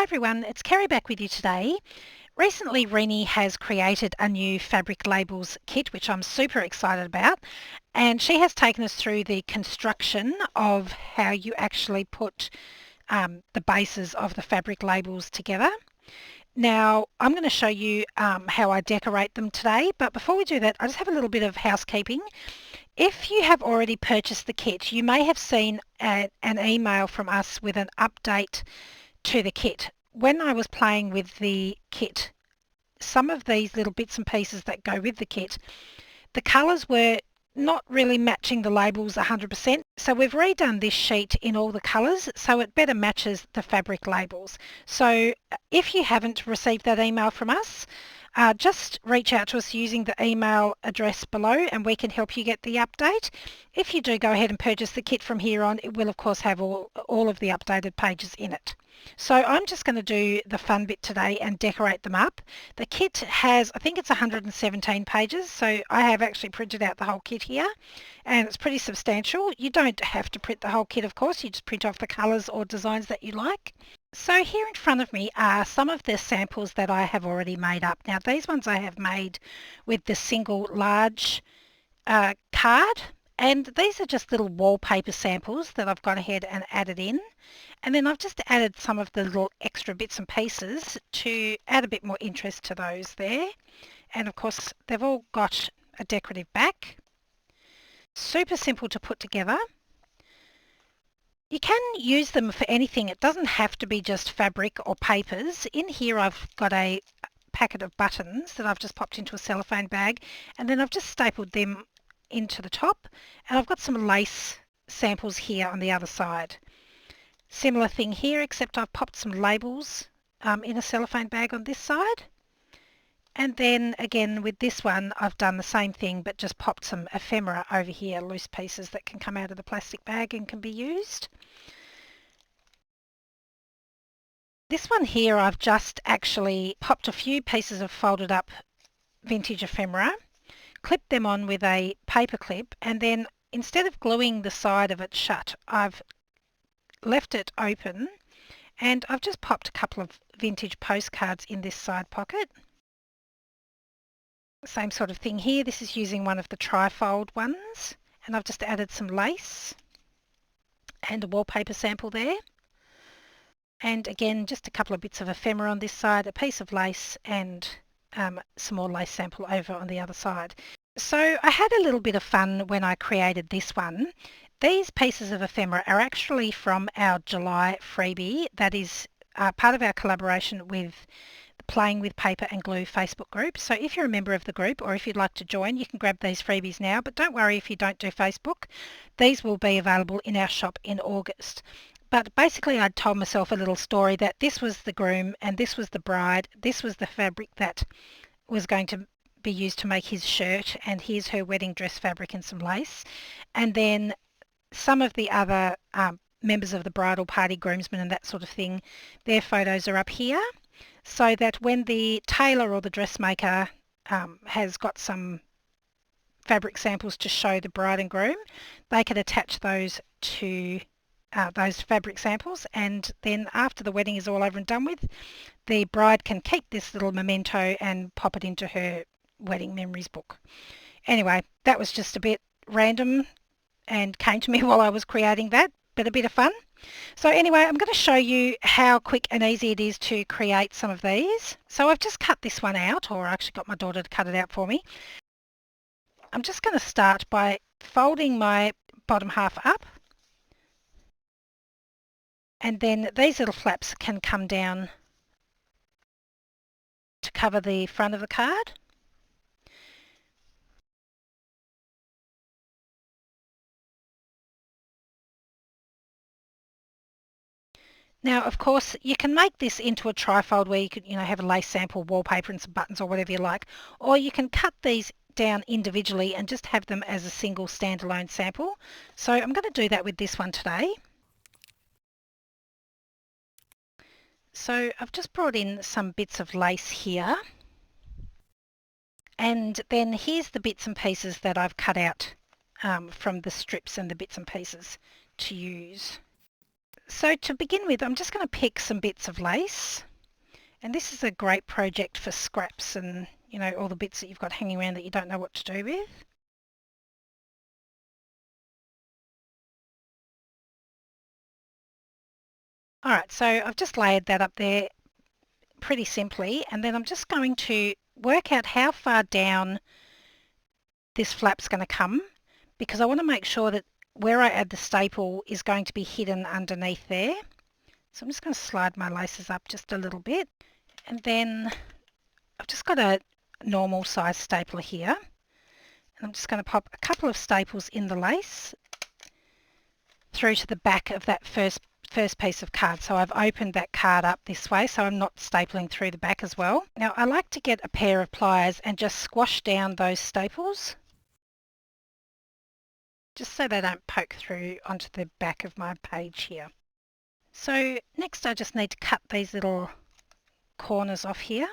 everyone, it's Kerry back with you today. Recently Renee has created a new fabric labels kit which I'm super excited about, and she has taken us through the construction of how you actually put the bases of the fabric labels together. Now I'm going to show you how I decorate them today, but before we do that I just have a little bit of housekeeping. If you have already purchased the kit, you may have seen an email from us with an update to the kit. When I was playing with the kit, some of these little bits and pieces that go with the kit, the colours were not really matching the labels 100%. So we've redone this sheet in all the colours so it better matches the fabric labels. So if you haven't received that email from us, just reach out to us using the email address below and we can help you get the update. If you do go ahead and purchase the kit from here on, it will of course have all of the updated pages in it. So I'm just going to do the fun bit today and decorate them up. The kit has, I think it's 117 pages, so I have actually printed out the whole kit here and it's pretty substantial. You don't have to print the whole kit, of course, you just print off the colours or designs that you like. So here in front of me are some of the samples that I have already made up. Now these ones I have made with the single large card, and these are just little wallpaper samples that I've gone ahead and added in. And then I've just added some of the little extra bits and pieces to add a bit more interest to those there. And of course they've all got a decorative back. Super simple to put together. You can use them for anything. It doesn't have to be just fabric or papers. In here I've got a packet of buttons that I've just popped into a cellophane bag, and then I've just stapled them into the top, and I've got some lace samples here on the other side. Similar thing here, except I've popped some labels in a cellophane bag on this side. And then again with this one I've done the same thing but just popped some ephemera over here, loose pieces that can come out of the plastic bag and can be used. This one here I've just actually popped a few pieces of folded up vintage ephemera, clipped them on with a paper clip, and then instead of gluing the side of it shut, I've left it open and I've just popped a couple of vintage postcards in this side pocket. Same sort of thing here. This is using one of the tri-fold ones, and I've just added some lace and a wallpaper sample there. And again, just a couple of bits of ephemera on this side, a piece of lace, and some more lace sample over on the other side. So I had a little bit of fun when I created this one. These pieces of ephemera are actually from our July freebie. That is part of our collaboration with the Playing with Paper and Glue Facebook group. So if you're a member of the group or if you'd like to join, you can grab these freebies now, but don't worry if you don't do Facebook. These will be available in our shop in August. But basically I'd told myself a little story that this was the groom and this was the bride, this was the fabric that was going to be used to make his shirt, and here's her wedding dress fabric and some lace. And then some of the other members of the bridal party, groomsmen and that sort of thing, their photos are up here, so that when the tailor or the dressmaker has got some fabric samples to show the bride and groom, they can attach those to those fabric samples, and then after the wedding is all over and done with, the bride can keep this little memento and pop it into her wedding memories book. Anyway, that was just a bit random and came to me while I was creating that, but a bit of fun. So anyway, I'm going to show you how quick and easy it is to create some of these. So I've just cut this one out, or I actually got my daughter to cut it out for me. I'm just going to start by folding my bottom half up, and then these little flaps can come down to cover the front of the card. Now, of course, you can make this into a trifold where you could, have a lace sample, wallpaper and some buttons or whatever you like, or you can cut these down individually and just have them as a single standalone sample. So I'm going to do that with this one today. So I've just brought in some bits of lace here, and then here's the bits and pieces that I've cut out from the strips and the bits and pieces to use. So to begin with, I'm just going to pick some bits of lace. And this is a great project for scraps and, you know, all the bits that you've got hanging around that you don't know what to do with. Alright, so I've just layered that up there pretty simply, and then I'm just going to work out how far down this flap's going to come, because I want to make sure that where I add the staple is going to be hidden underneath there. So I'm just going to slide my laces up just a little bit, and then I've just got a normal size stapler here, and I'm just going to pop a couple of staples in the lace through to the back of that first piece of card. So I've opened that card up this way, so I'm not stapling through the back as well. Now I like to get a pair of pliers and just squash down those staples, just so they don't poke through onto the back of my page here. So next I just need to cut these little corners off here.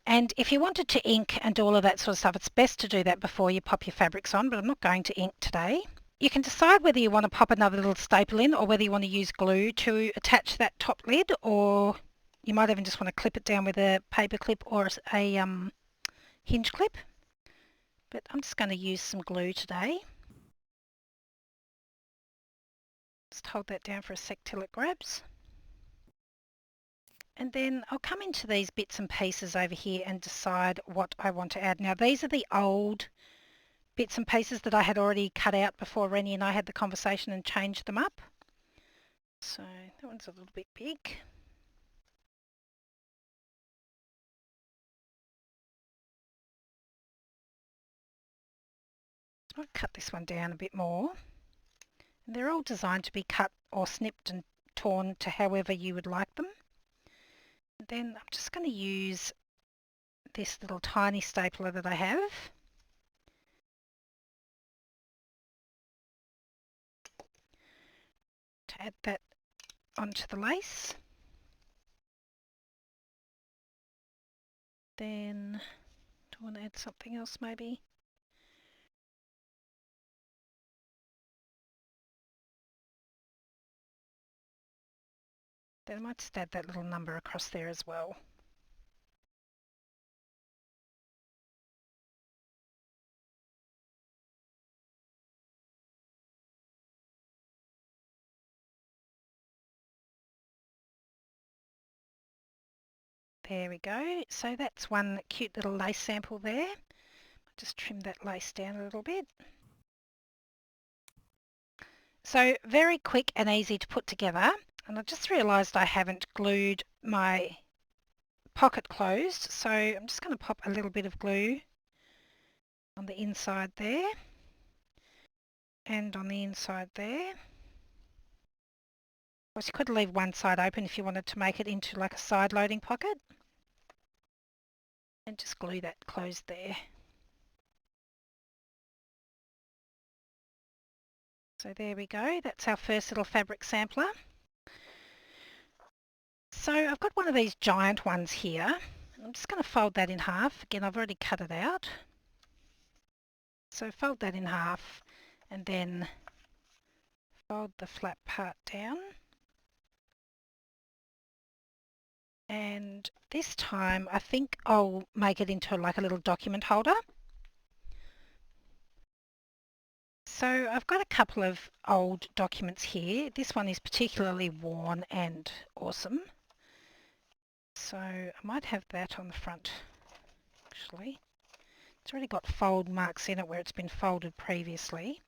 And if you wanted to ink and do all of that sort of stuff, it's best to do that before you pop your fabrics on, but I'm not going to ink today. You can decide whether you want to pop another little staple in or whether you want to use glue to attach that top lid, or you might even just want to clip it down with a paper clip or a hinge clip. But I'm just going to use some glue today. Just hold that down for a sec till it grabs. And then I'll come into these bits and pieces over here and decide what I want to add. Now these are the old bits and pieces that I had already cut out before Rennie and I had the conversation and changed them up. So that one's a little bit big. I'll cut this one down a bit more. And they're all designed to be cut or snipped and torn to however you would like them. And then I'm just going to use this little tiny stapler that I have. To add that onto the lace. Then, do I want to add something else maybe? Then I might just add that little number across there as well. There we go. So that's one cute little lace sample there. Just trim that lace down a little bit. So very quick and easy to put together. And I just realised I haven't glued my pocket closed. So I'm just going to pop a little bit of glue on the inside there and on the inside there. Of course, you could leave one side open if you wanted to make it into like a side loading pocket. And just glue that closed there. So there we go, that's our first little fabric sampler. So I've got one of these giant ones here. I'm just going to fold that in half. Again, I've already cut it out. So fold that in half and then fold the flat part down. And this time I think I'll make it into like a little document holder. So I've got a couple of old documents here. This one is particularly worn and awesome. So I might have that on the front actually. It's already got fold marks in it where it's been folded previously.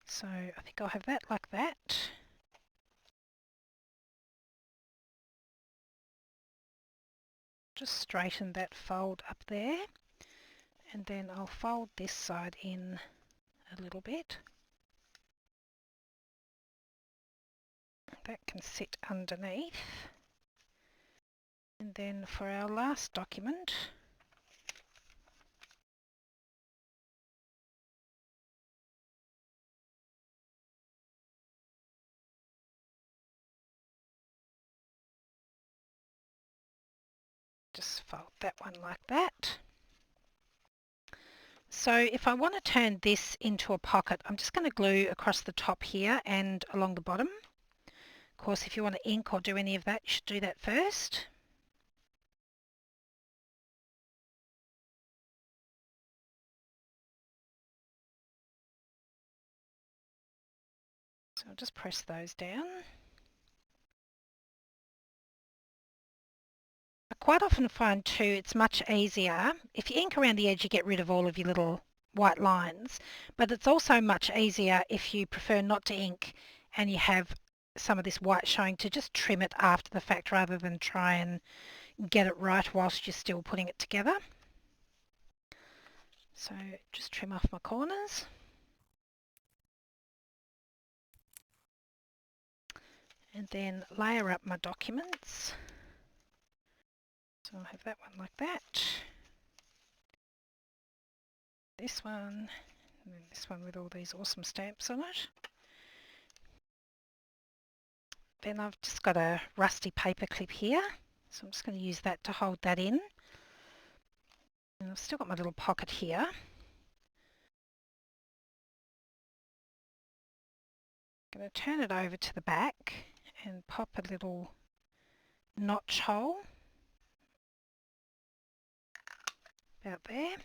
So I think I'll have that like that. Just straighten that fold up there. And then I'll fold this side in a little bit. That can sit underneath. And then for our last document, just fold that one like that. So if I want to turn this into a pocket, I'm just going to glue across the top here and along the bottom. Of course, if you want to ink or do any of that, you should do that first. So I'll just press those down. I quite often find too it's much easier, if you ink around the edge you get rid of all of your little white lines, but it's also much easier if you prefer not to ink and you have some of this white showing to just trim it after the fact rather than try and get it right whilst you're still putting it together. So just trim off my corners. And then layer up my documents. So I'll have that one like that. This one, and then this one with all these awesome stamps on it. Then I've just got a rusty paper clip here, so I'm just going to use that to hold that in. And I've still got my little pocket here. I'm going to turn it over to the back and pop a little notch hole about there.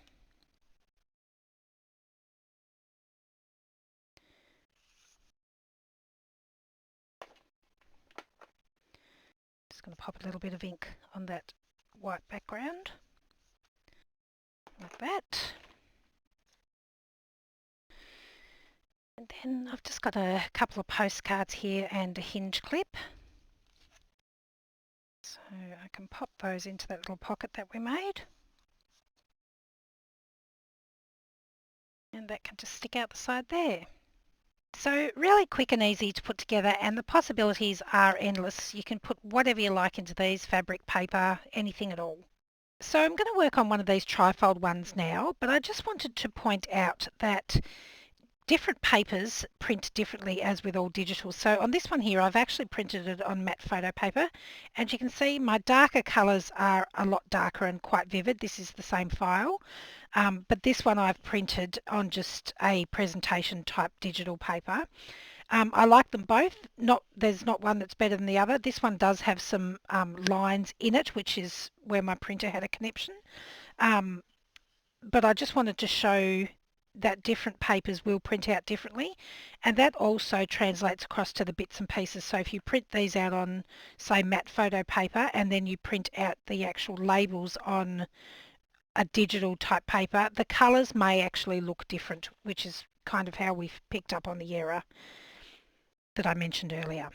Just going to pop a little bit of ink on that white background, like that. And then I've just got a couple of postcards here and a hinge clip. So I can pop those into that little pocket that we made. And that can just stick out the side there. So really quick and easy to put together, and the possibilities are endless. You can put whatever you like into these, fabric, paper, anything at all. So I'm going to work on one of these trifold ones now, but I just wanted to point out that different papers print differently as with all digital. So on this one here, I've actually printed it on matte photo paper, and you can see my darker colours are a lot darker and quite vivid. This is the same file, but this one I've printed on just a presentation type digital paper. I like them both. There's not one that's better than the other. This one does have some lines in it, which is where my printer had a connection. But I just wanted to show that different papers will print out differently, and that also translates across to the bits and pieces. So if you print these out on, say, matte photo paper, and then you print out the actual labels on a digital type paper, the colours may actually look different, which is kind of how we've picked up on the error that I mentioned earlier.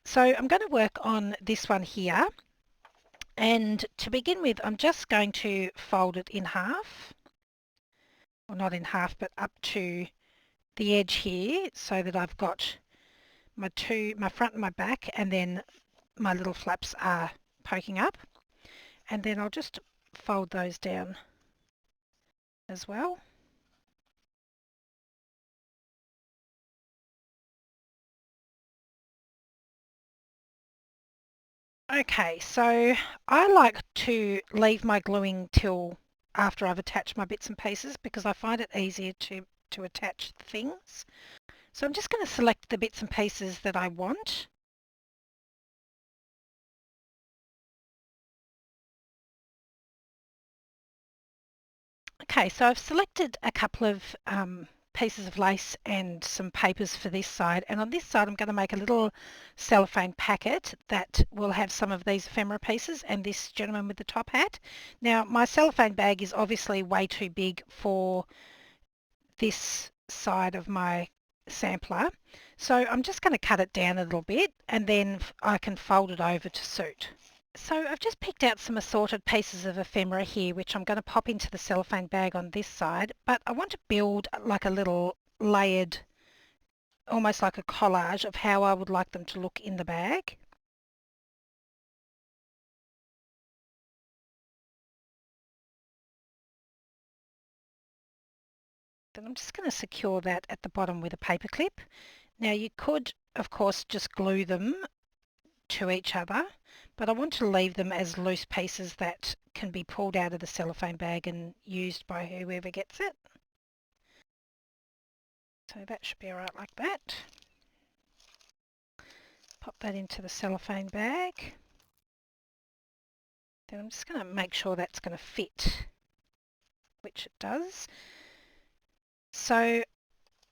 So I'm going to work on this one here, and to begin with I'm just going to fold it in half. Well, not in half, but up to the edge here, so that I've got my front and my back, and then my little flaps are poking up. And then I'll just fold those down as well. Okay, so I like to leave my gluing till after I've attached my bits and pieces, because I find it easier to attach things. So I'm just going to select the bits and pieces that I want. Okay, so I've selected a couple of pieces of lace and some papers for this side, and on this side I'm going to make a little cellophane packet that will have some of these ephemera pieces and this gentleman with the top hat. Now my cellophane bag is obviously way too big for this side of my sampler, so I'm just going to cut it down a little bit, and then I can fold it over to suit. So I've just picked out some assorted pieces of ephemera here, which I'm going to pop into the cellophane bag on this side, but I want to build like a little layered, almost like a collage of how I would like them to look in the bag. Then I'm just going to secure that at the bottom with a paper clip. Now you could, of course, just glue them to each other, but I want to leave them as loose pieces that can be pulled out of the cellophane bag and used by whoever gets it. So that should be alright like that. Pop that into the cellophane bag. Then I'm just going to make sure that's going to fit, which it does. So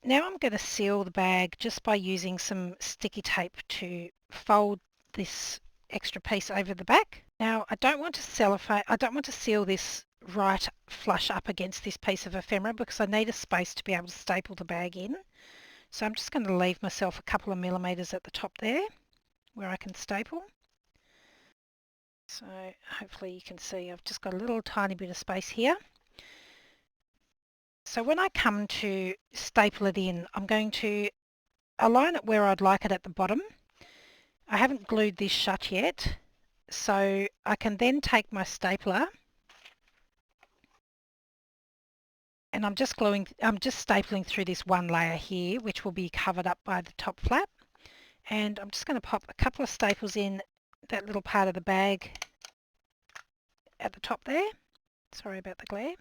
now I'm going to seal the bag just by using some sticky tape to fold this extra piece over the back. Now I don't want to seal this right flush up against this piece of ephemera because I need a space to be able to staple the bag in. So I'm just going to leave myself a couple of millimetres at the top there where I can staple. So hopefully you can see I've just got a little tiny bit of space here. So when I come to staple it in, I'm going to align it where I'd like it at the bottom. I haven't glued this shut yet, so I can then take my stapler and I'm just stapling through this one layer here, which will be covered up by the top flap. And I'm just going to pop a couple of staples in that little part of the bag at the top there. Sorry about the glare.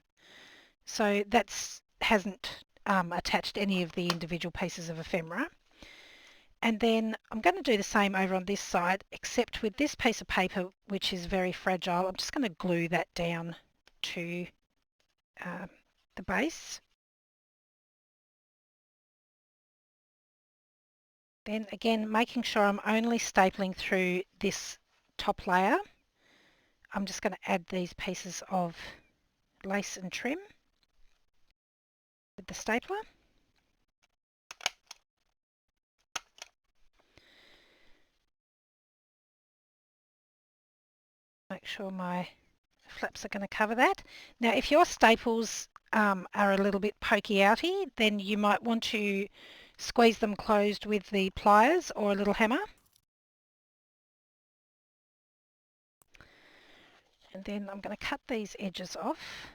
So that hasn't attached any of the individual pieces of ephemera. And then I'm going to do the same over on this side, except with this piece of paper, which is very fragile, I'm just going to glue that down to the base. Then again, making sure I'm only stapling through this top layer, I'm just going to add these pieces of lace and trim with the stapler. Make sure my flaps are going to cover that. Now if your staples are a little bit pokey outy, then you might want to squeeze them closed with the pliers or a little hammer. And then I'm going to cut these edges off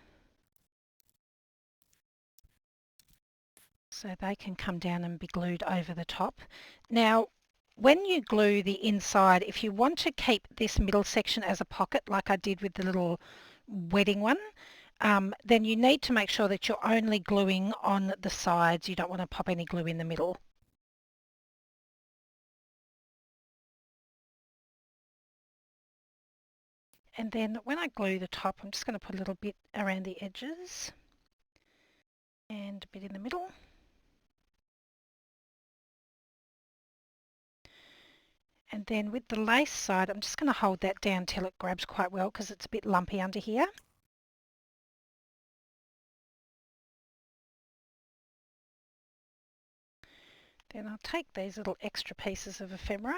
so they can come down and be glued over the top. Now when you glue the inside, if you want to keep this middle section as a pocket like I did with the little wedding one, then you need to make sure that you're only gluing on the sides. You don't want to pop any glue in the middle. And then when I glue the top, I'm just going to put a little bit around the edges and a bit in the middle. And then with the lace side, I'm just going to hold that down till it grabs quite well because it's a bit lumpy under here. Then I'll take these little extra pieces of ephemera.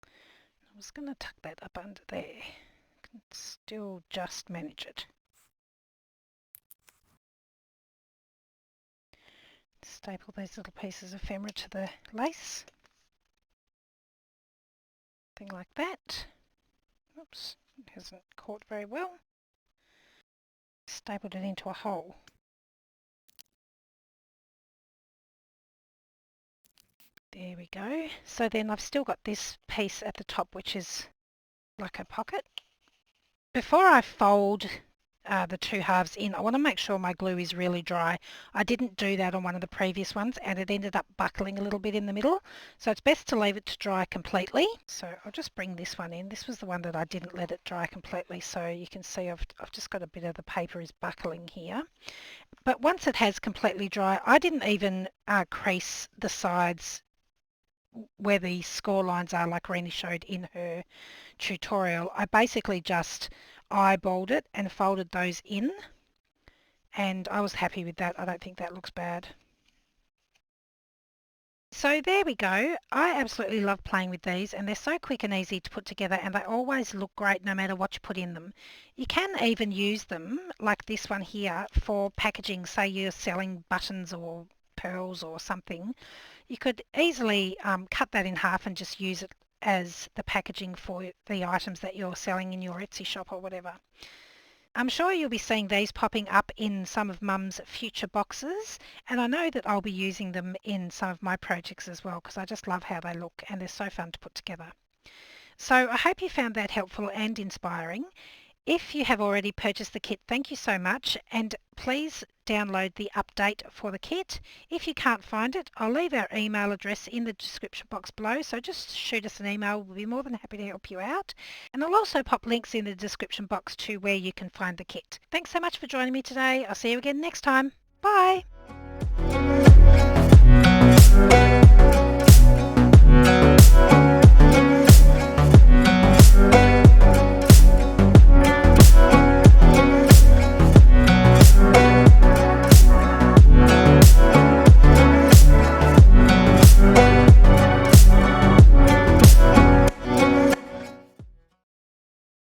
I'm just going to tuck that up under there. I can still just manage it. Staple these little pieces of ephemera to the lace. Thing like that. Oops, it hasn't caught very well. Stapled it into a hole. There we go. So then I've still got this piece at the top which is like a pocket. Before I fold the two halves in, I want to make sure my glue is really dry. I didn't do that on one of the previous ones and it ended up buckling a little bit in the middle. So it's best to leave it to dry completely. So I'll just bring this one in. This was the one that I didn't let it dry completely. So you can see I've just got a bit of the paper is buckling here. But once it has completely dry, I didn't even crease the sides where the score lines are like Rennie showed in her tutorial. I basically just eyeballed it and folded those in and I was happy with that. I don't think that looks bad. So there we go. I absolutely love playing with these and they're so quick and easy to put together and they always look great no matter what you put in them. You can even use them like this one here for packaging, say you're selling buttons or pearls or something. You could easily cut that in half and just use it as the packaging for the items that you're selling in your Etsy shop or whatever. I'm sure you'll be seeing these popping up in some of Mum's future boxes and I know that I'll be using them in some of my projects as well because I just love how they look and they're so fun to put together. So I hope you found that helpful and inspiring. If you have already purchased the kit, thank you so much and please download the update for the kit. If you can't find it, I'll leave our email address in the description box below, so just shoot us an email. We'll be more than happy to help you out. And I'll also pop links in the description box to where you can find the kit. Thanks so much for joining me today. I'll see you again next time. Bye!